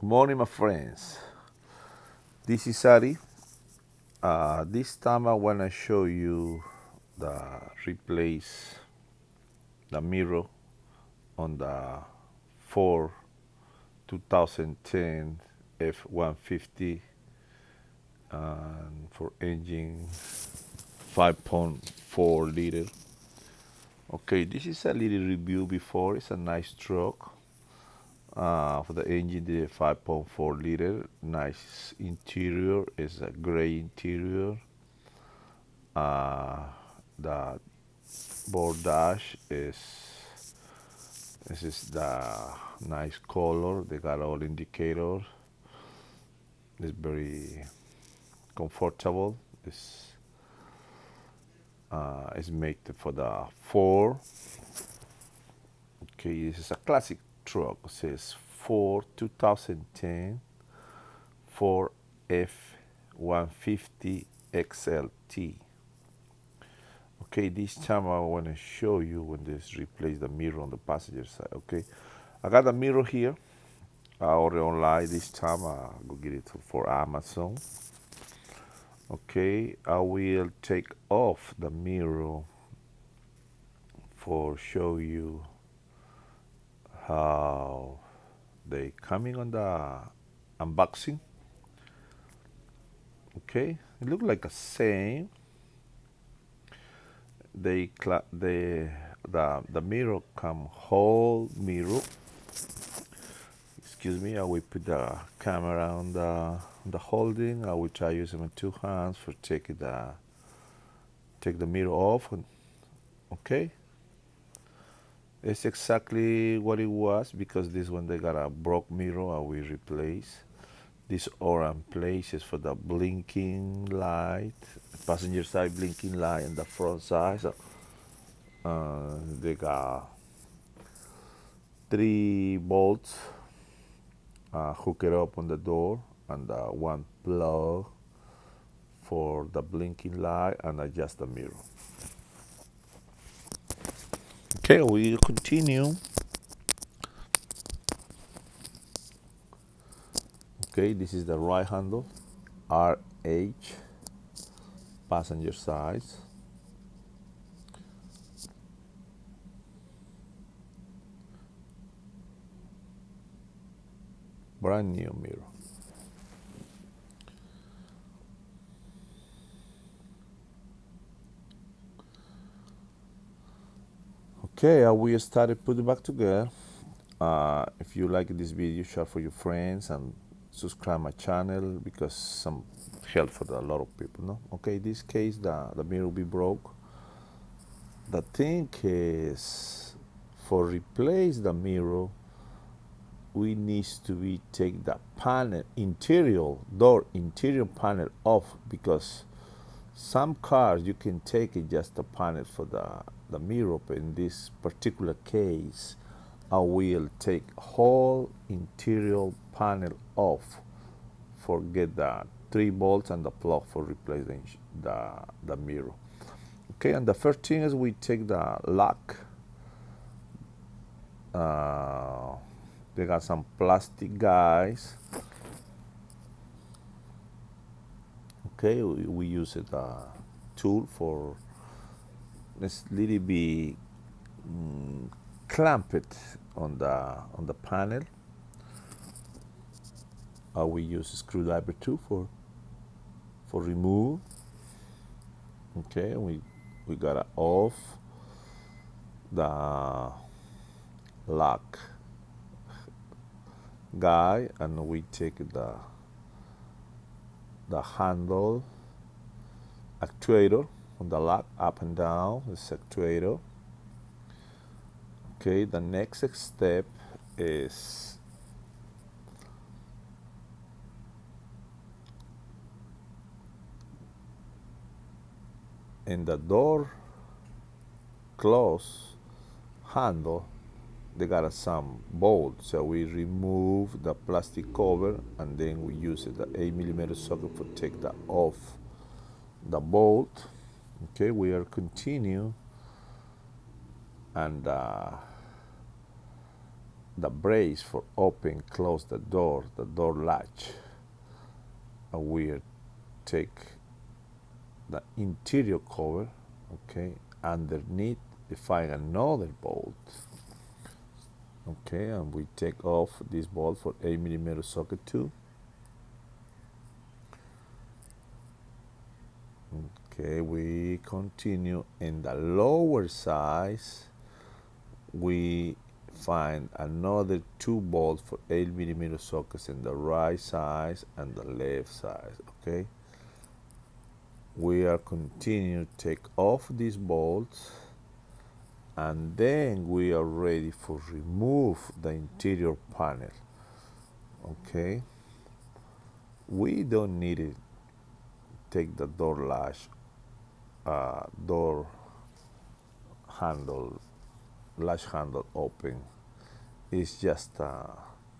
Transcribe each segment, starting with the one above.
Good morning, my friends. This is Ari. This time I want to show you the replace the mirror on the Ford 2010 F-150 and for engine 5.4 liter. Okay, this is a little review before. It's a nice truck. For the engine, the 5.4 liter, nice interior. It's a gray interior. The board dash is this is the nice color. They got all indicators. It's very comfortable. It's made for the Ford. Okay, this is a classic truck. It says Ford 2010 Ford F-150 XLT. Okay, this time I want to show you when this replace the mirror on the passenger side. Okay, I got the mirror here. I ordered online this time. I go get it for Amazon. Okay, I will take off the mirror for show you how they coming on the unboxing. Okay, it look like a same. The mirror come whole mirror. Excuse me, I will put the camera on the holding. I will try using my two hands for take the mirror off. Okay, it's exactly what it was because this one they got a broke mirror. I will replace. This orange place is for the blinking light, passenger side blinking light, and the front side. So, they got 3 bolts hook it up on the door and one plug for the blinking light and adjust the mirror. Okay, we continue. Okay, this is the right handle, RH, passenger side. Brand new mirror. Okay, we started putting back together. If you like this video, share for your friends and subscribe my channel because some help for a lot of people. No, okay. In this case, the mirror will be broke. The thing is, for replace the mirror, we need to be take the panel interior panel off because some cars you can take it just the panel for the mirror, but in this particular case I will take whole interior panel off, forget the 3 bolts and the plug for replacing the mirror. Okay, and the first thing is we take the lock. They got some plastic guys. Okay, we use it tool for this little bit clamp it on the panel. We use a screwdriver too for remove. Okay, we gotta off the lock guy and we take the handle actuator on the lock up and down this actuator. Okay, the next step is in the door close handle. They got some bolts, so we remove the plastic cover and then we use the 8mm socket for take that off the bolt. Okay, we are continue and the brace for open close the door latch. And we take the interior cover, okay, underneath find another bolt, okay, and we take off this bolt for 8mm socket too. Okay, we continue in the lower size. We find another two bolts for 8mm sockets in the right side and the left side. Okay, we are continue to take off these bolts, and then we are ready for remove the interior panel. Okay, we don't need it. Take the door latch, door handle, latch handle open. It's just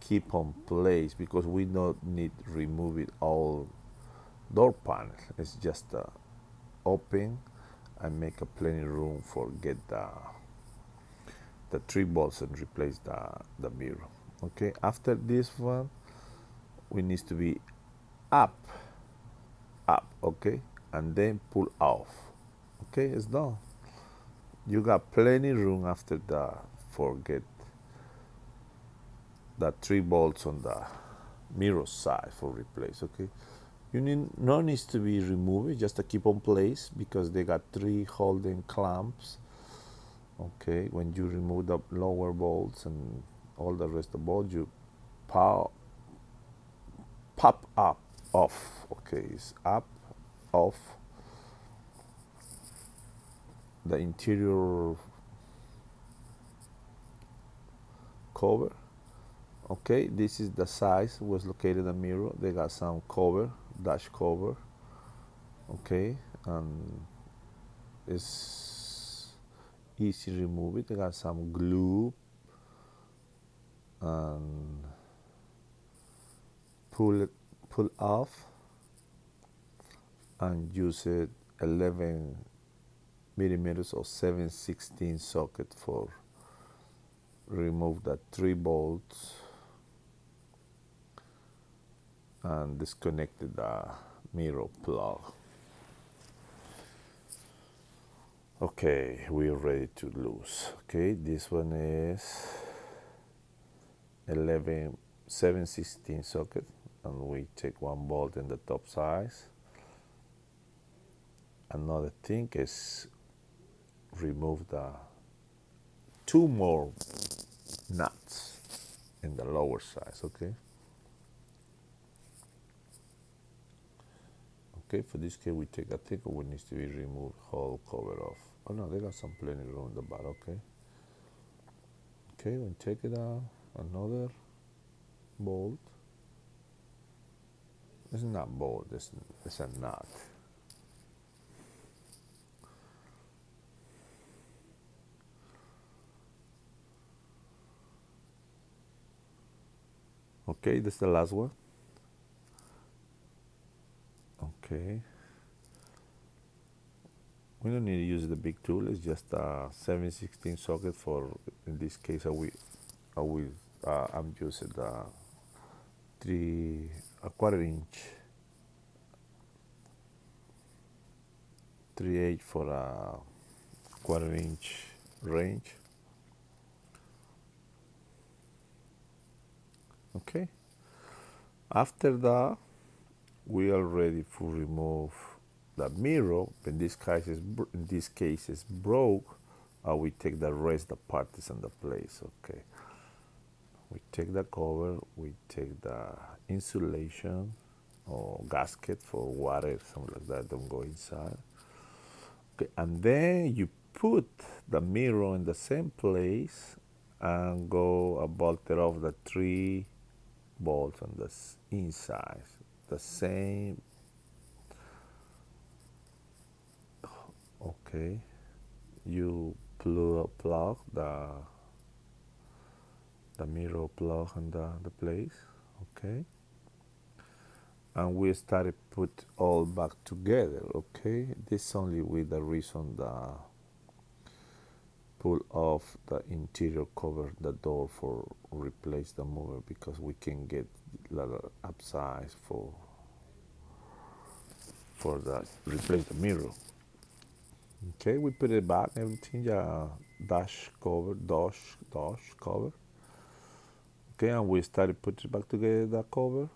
keep on place because we don't need remove it all door panel. It's just open and make a plenty room for get the three bolts and replace the mirror. Okay, after this one we need to be up, okay, and then pull off. Okay, it's done. You got plenty room after the forget the three bolts on the mirror side for replace. Okay, you need no needs to be removed, just to keep on place because they got three holding clamps. Okay, when you remove the lower bolts and all the rest of the bolts, you pop up off. Okay, it's up off the interior cover. Okay, this is the size was located the mirror. They got some cover, dash cover. Okay, and it's easy to remove it. They got some glue and pull off and use it 11mm or 7/16 socket for remove the three bolts and disconnected the mirror plug. Okay, we're ready to lose. Okay, this one is 7/16 socket, and we take one bolt in the top size. Another thing is remove the two more nuts in the lower size. Okay. Okay, for this case we take a thicker one needs to be removed whole cover off. Oh no, they got some plenty room in the bottom. Okay. Okay, we take it out. Another bolt. It's not bolt. It's a nut. Okay, this is the last one. Okay. We don't need to use the big tool. It's just a 7/16 socket for. In this case, I'm using the 3/4 inch 3/8 for a 1/4 inch range. Okay. After that, we are ready to remove the mirror. In this case is broke. We take the rest the parts in the place. Okay. We take the cover. We take the insulation or gasket for water, something like that. Don't go inside. Okay, and then you put the mirror in the same place and go about it off the three bolts on the inside. The same. Okay, you plug the mirror plug in the place. Okay, and we started put all back together. Okay, this only with the reason pull off the interior cover the door for replace the mirror because we can get little upsize for the replace the mirror. Okay, we put it back everything, dash cover. Okay, and we started putting back together the cover,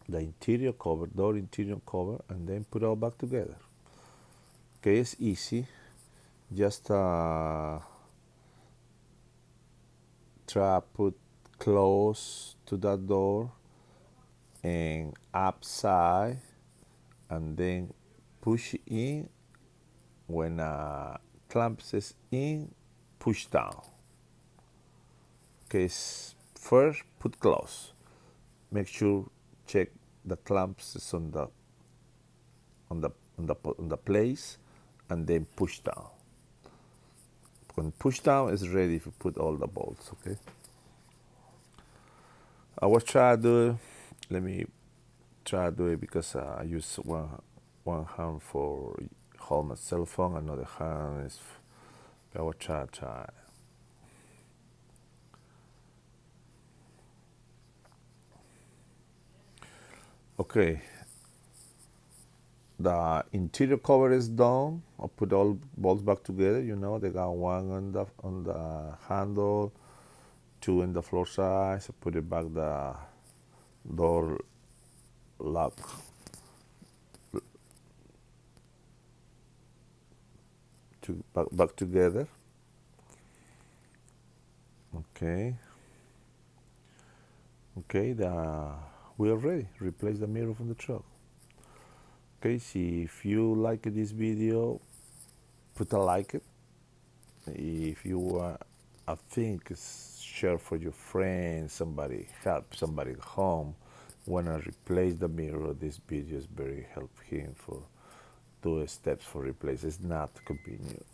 the interior cover, door interior cover, and then put it all back together. Okay, it's easy. Just try put close to that door and upside, and then push in. When clamps is in, push down. Okay, first put close. Make sure check the clamps is on the place, and then push down. When push down is ready to put all the bolts. Okay. I will try to do it. Let me try to do it because I use one hand for hold my cell phone, another hand is. I will try. Okay, the interior cover is done. I put all bolts back together. They got one on the handle, two in the floor sides. I put it back the door lock back together. Okay. Okay, we are ready. Replace the mirror from the truck. Okay, see if you like this video, put a like it. If you I think share for your friends, somebody help somebody at home wanna replace the mirror. This video is very help him for 2 steps for replace. It's not convenient.